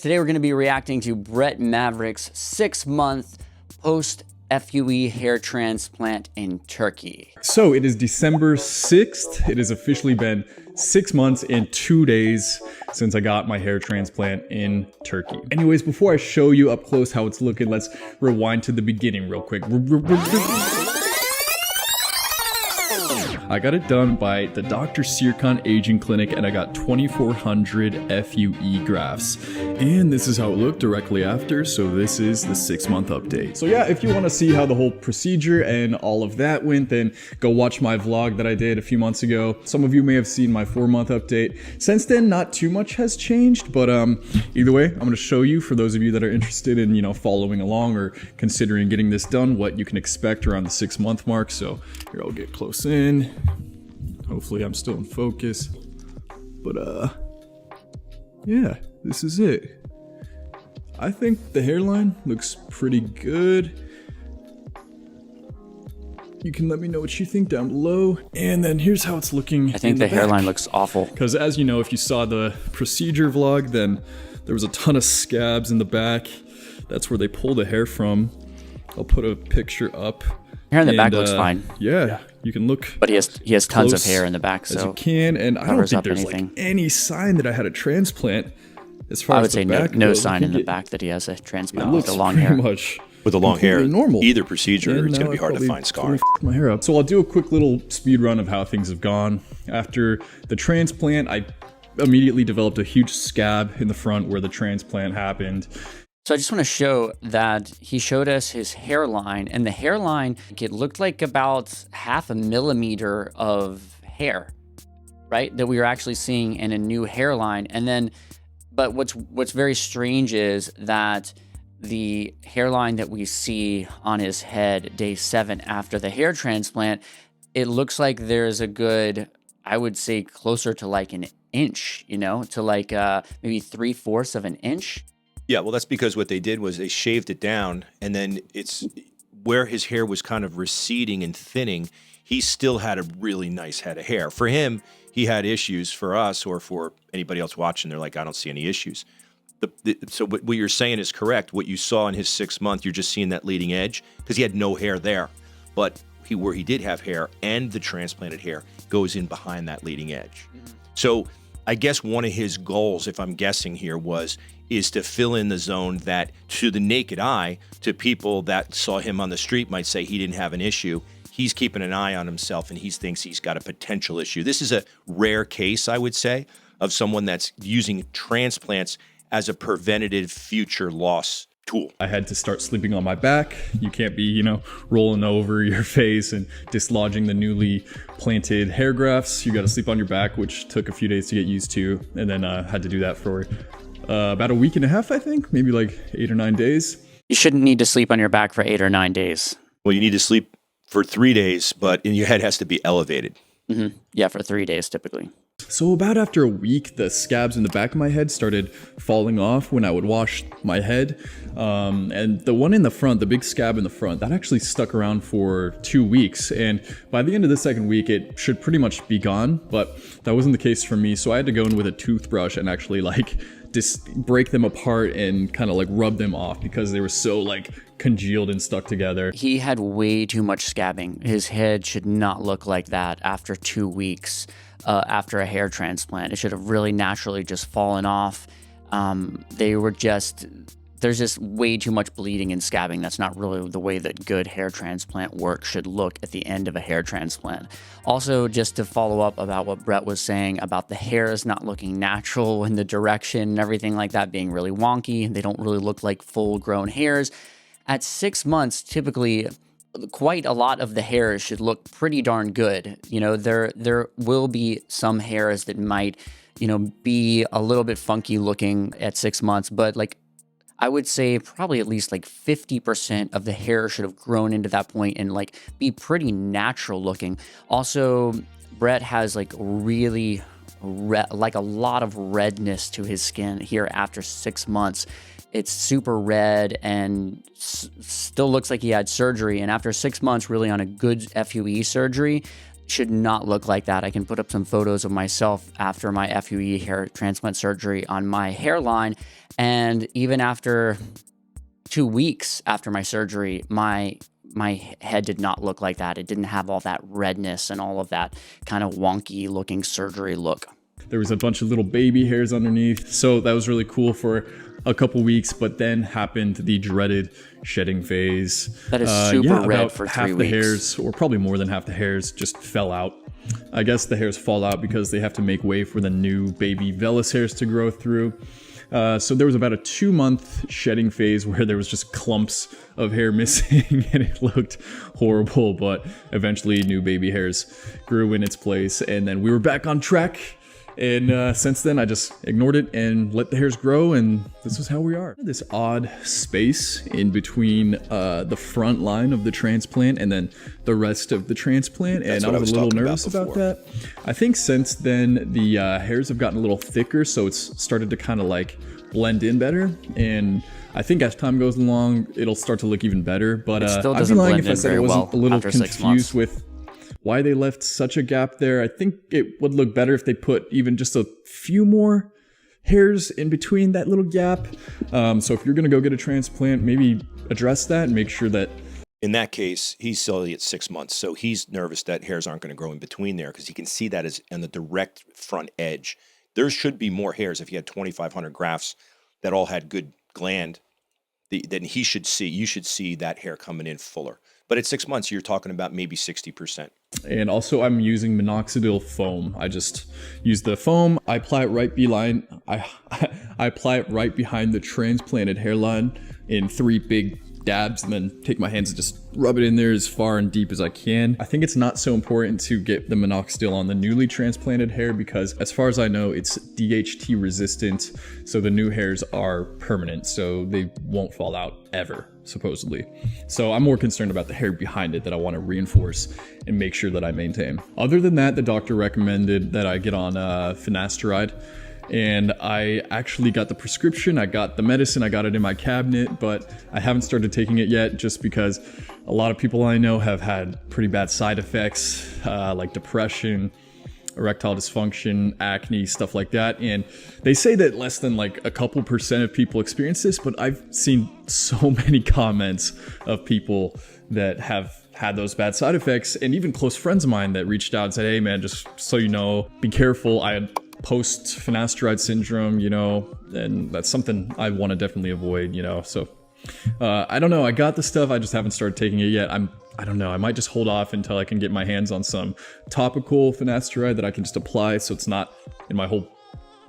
Today we're going to be reacting to Brett Maverick's 6-month post-FUE hair transplant in Turkey. So it is December 6th. It has officially been 6 months and 2 days since I got my hair transplant in Turkey. Anyways, before I show you up close how it's looking, let's rewind to the beginning real quick. I got it done by the Dr. Sirkan Aging Clinic and I got 2,400 FUE grafts. And this is how it looked directly after, so this is the 6-month update. So yeah, if you want to see how the whole procedure and all of that went, then go watch my vlog that I did a few months ago. Some of you may have seen my 4-month update. Since then, not too much has changed, but either way, I'm going to show you, for those of you that are interested in, following along or considering getting this done, what you can expect around the 6-month mark. So here, I'll get close in. Hopefully I'm still in focus, but yeah, this is it. I think the hairline looks pretty good. You can let me know what you think down below. And then here's how it's looking. I think the hairline looks awful. Because as you know, if you saw the procedure vlog, then there was a ton of scabs in the back. That's where they pull the hair from. I'll put a picture up. Hair in the back looks fine. Yeah, you can look. But he has tons of hair in the back, so as you can, and I don't think there's like any sign that I had a transplant. As far I would as say the back no goes. sign in the back that he has a transplant with looks the long pretty hair. Much with the long hair, normal. Either procedure, And it's going to now be hard to find scarring. My hair up. So I'll do a quick little speed run of how things have gone. After the transplant, I immediately developed a huge scab in the front where the transplant happened. So I just want to show that he showed us his hairline, and the hairline, it looked like about 0.5 millimeter of hair, right? That we were actually seeing in a new hairline. And then, but what's very strange is that the hairline that we see on his head day 7 after the hair transplant, it looks like there's a good, I would say closer to like an inch, to like maybe 3/4 of an inch. Yeah, well, that's because what they did was they shaved it down, and then it's where his hair was kind of receding and thinning. He still had a really nice head of hair. For him, he had issues. For us, or for anybody else watching, they're like, I don't see any issues. So what you're saying is correct. What you saw in his 6 month, you're just seeing that leading edge because he had no hair there. But where he did have hair and the transplanted hair goes in behind that leading edge. So I guess one of his goals, if I'm guessing here, is to fill in the zone that to the naked eye, to people that saw him on the street might say he didn't have an issue. He's keeping an eye on himself and he thinks he's got a potential issue. This is a rare case, I would say, of someone that's using transplants as a preventative future loss tool. I had to start sleeping on my back. You can't be, rolling over your face and dislodging the newly planted hair grafts. You got to sleep on your back, which took a few days to get used to. And then had to do that for about a week and a half, I think, maybe like 8 or 9 days. You shouldn't need to sleep on your back for 8 or 9 days. Well, you need to sleep for 3 days, but your head has to be elevated. Mm-hmm. Yeah, for 3 days typically. So about after a week, the scabs in the back of my head started falling off when I would wash my head. And the one in the front, the big scab in the front, that actually stuck around for 2 weeks. And by the end of the second week, it should pretty much be gone. But that wasn't the case for me. So I had to go in with a toothbrush and actually just break them apart and kind of rub them off because they were so congealed and stuck together. He had way too much scabbing. His head should not look like that after 2 weeks after a hair transplant. It should have really naturally just fallen off. There's just way too much bleeding and scabbing. That's not really the way that good hair transplant work should look at the end of a hair transplant. Also, just to follow up about what Brett was saying about the hairs not looking natural in the direction and everything like that being really wonky. They don't really look like full-grown hairs. At 6 months, typically, quite a lot of the hairs should look pretty darn good. There will be some hairs that might, be a little bit funky looking at 6 months, but I would say probably at least 50% of the hair should have grown into that point and be pretty natural looking. Also, Brett has really a lot of redness to his skin here after 6 months. It's super red and still looks like he had surgery. And after 6 months really on a good FUE surgery, should not look like that. I can put up some photos of myself after my FUE hair transplant surgery on my hairline. And even after 2 weeks after my surgery, my head did not look like that. It didn't have all that redness and all of that kind of wonky looking surgery look. There was a bunch of little baby hairs underneath. So that was really cool for a couple weeks, but then happened the dreaded shedding phase. That is super red about for 3 half weeks. the hairs, or probably more than half the hairs, just fell out. I guess the hairs fall out because they have to make way for the new baby vellus hairs to grow through. So there was about a 2-month shedding phase where there was just clumps of hair missing and it looked horrible, but eventually new baby hairs grew in its place, and then we were back on track. And since then, I just ignored it and let the hairs grow, and this is how we are. This odd space in between the front line of the transplant and then the rest of the transplant, and I was a little nervous about that. I think since then, the hairs have gotten a little thicker, so it's started to kind of like blend in better, and I think as time goes along, it'll start to look even better, but It still I'd be doesn't lying blend if I in said I very wasn't well a little after 6 months. confused with why they left such a gap there. I think it would look better if they put even just a few more hairs in between that little gap. So if you're going to go get a transplant, maybe address that and make sure that... In that case, he's still at 6 months, so he's nervous that hairs aren't going to grow in between there because he can see that as on the direct front edge. There should be more hairs. If you had 2,500 grafts that all had good gland, then you should see that hair coming in fuller. But at 6 months, you're talking about maybe 60%. And also I'm using minoxidil foam. I just use the foam. I apply it right behind, I apply it right behind the transplanted hairline in 3 big dabs, and then take my hands and just rub it in there as far and deep as I can. I think it's not so important to get the minoxidil on the newly transplanted hair because as far as I know, it's DHT resistant. So the new hairs are permanent, so they won't fall out ever, supposedly. So I'm more concerned about the hair behind it that I want to reinforce and make sure that I maintain. Other than that, the doctor recommended that I get on finasteride. And I actually got the prescription, I got the medicine, I got it in my cabinet, but I haven't started taking it yet just because a lot of people I know have had pretty bad side effects, like depression, erectile dysfunction, acne, stuff like that. And they say that less than like a couple % of people experience this, but I've seen so many comments of people that have had those bad side effects, and even close friends of mine that reached out and said, hey man, just so you know, be careful. I had post-finasteride syndrome, you know, and that's something I want to definitely avoid, you know. So I don't know, I got the stuff, I just haven't started taking it yet. I don't know, I might just hold off until I can get my hands on some topical finasteride that I can just apply so it's not in my whole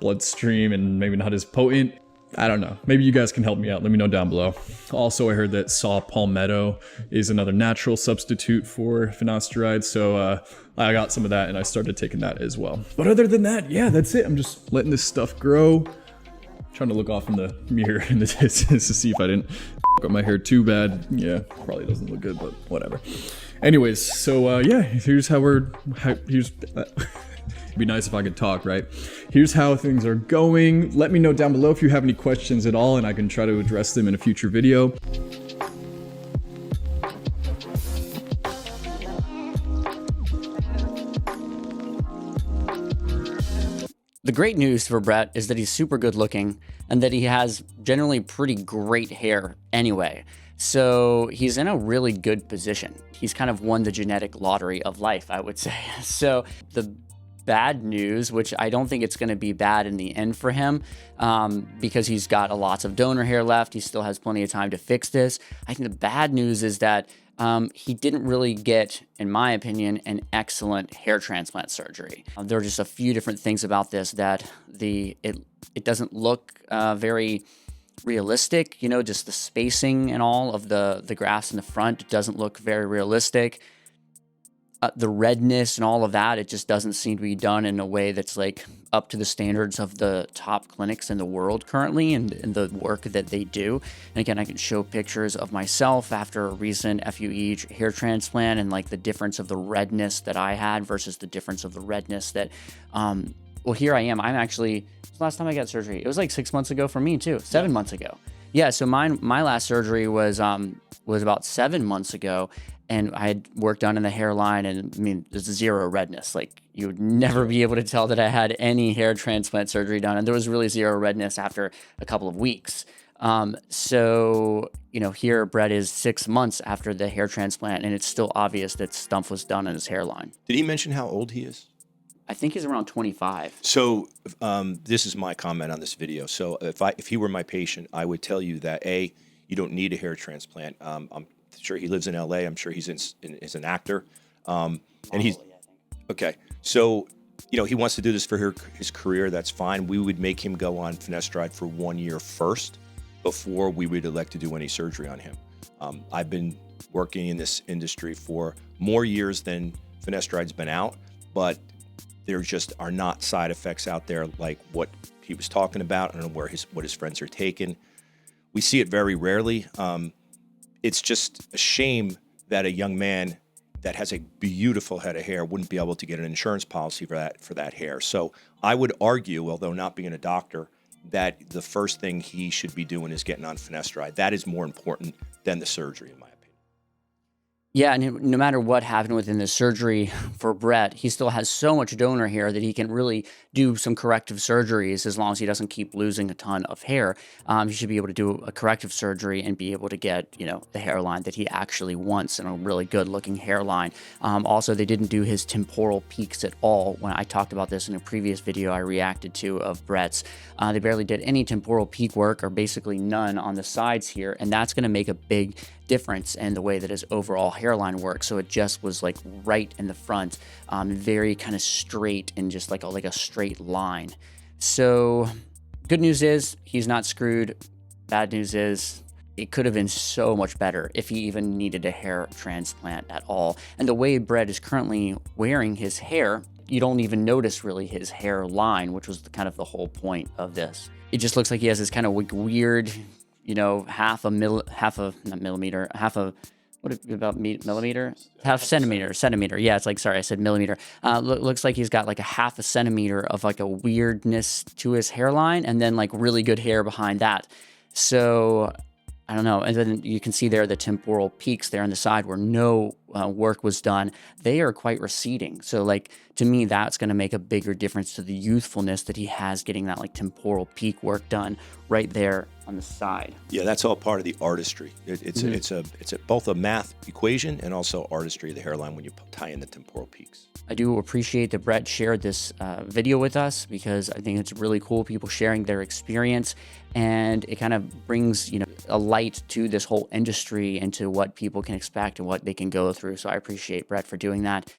bloodstream and maybe not as potent. I don't know. Maybe you guys can help me out. Let me know down below. Also, I heard that saw palmetto is another natural substitute for finasteride. So I got some of that and I started taking that as well. But other than that, yeah, that's it. I'm just letting this stuff grow. Trying to look off in the mirror in the distance to see if I didn't f up my hair too bad. Yeah, probably doesn't look good, but whatever. Anyways, so yeah, here's how here's... It'd be nice if I could talk, right? Here's how things are going. Let me know down below if you have any questions at all, and I can try to address them in a future video. The great news for Brett is that he's super good looking and that he has generally pretty great hair anyway. So he's in a really good position. He's kind of won the genetic lottery of life, I would say. So the bad news, which I don't think it's going to be bad in the end for him, because he's got lots of donor hair left. He still has plenty of time to fix this. I think the bad news is that he didn't really get, in my opinion, an excellent hair transplant surgery. There are just a few different things about this that it doesn't look very realistic. You know, just the spacing and all of the grafts in the front doesn't look very realistic. The redness and all of that, it just doesn't seem to be done in a way that's like up to the standards of the top clinics in the world currently and the work that they do. And again, I can show pictures of myself after a recent FUE hair transplant and like the difference of the redness that I had versus the difference of the redness that, well, here I am. I'm actually, last time I got surgery, it was like 6 months ago for me too, 7 months ago. Yeah, so my last surgery was about 7 months ago. and I had work done in the hairline, and I mean, there's zero redness. Like, you would never be able to tell that I had any hair transplant surgery done, and there was really zero redness after a couple of weeks. So, you know, here Brett is 6 months after the hair transplant, and it's still obvious that stuff was done in his hairline. Did he mention how old he is? I think he's around 25. So this is my comment on this video. So if he were my patient, I would tell you that you don't need a hair transplant. I'm sure he lives in LA. I'm sure he's an actor, and he's okay. So you know, he wants to do this for his career. That's fine. We would make him go on finasteride for 1 year first before we would elect to do any surgery on him. I've been working in this industry for more years than finasteride's been out, but there just are not side effects out there like what he was talking about. I don't know what his friends are taking. We see it very rarely. It's just a shame that a young man that has a beautiful head of hair wouldn't be able to get an insurance policy for that hair. So I would argue, although not being a doctor, that the first thing he should be doing is getting on finasteride. That is more important than the surgery, in my opinion. Yeah, and no matter what happened within the surgery for Brett, he still has so much donor hair that he can really do some corrective surgeries as long as he doesn't keep losing a ton of hair. He should be able to do a corrective surgery and be able to get, you know, the hairline that he actually wants, and a really good looking hairline. Also, they didn't do his temporal peaks at all. When I talked about this in a previous video I reacted to of Brett's, they barely did any temporal peak work, or basically none on the sides here, and that's going to make a big difference in the way that his overall hairline works. So it just was like right in the front, very kind of straight and just like a straight line. So good news is he's not screwed. Bad news is it could have been so much better if he even needed a hair transplant at all. And the way Brett is currently wearing his hair, you don't even notice really his hairline, which was kind of the whole point of this. It just looks like he has this kind of weird, you know, half a centimeter. Yeah, it's like, sorry, I said millimeter. Looks like he's got like a half a centimeter of like a weirdness to his hairline, and then like really good hair behind that. So I don't know. And then you can see there the temporal peaks there on the side where no work was done. They are quite receding. So like, to me, that's going to make a bigger difference to the youthfulness that he has getting that like temporal peak work done right there on the side. Yeah, that's all part of the artistry. It's both a math equation and also artistry of the hairline when you tie in the temporal peaks. I do appreciate that Brett shared this video with us, because I think it's really cool, people sharing their experience, and it kind of brings, you know, a light to this whole industry and to what people can expect and what they can go through. So I appreciate Brett for doing that.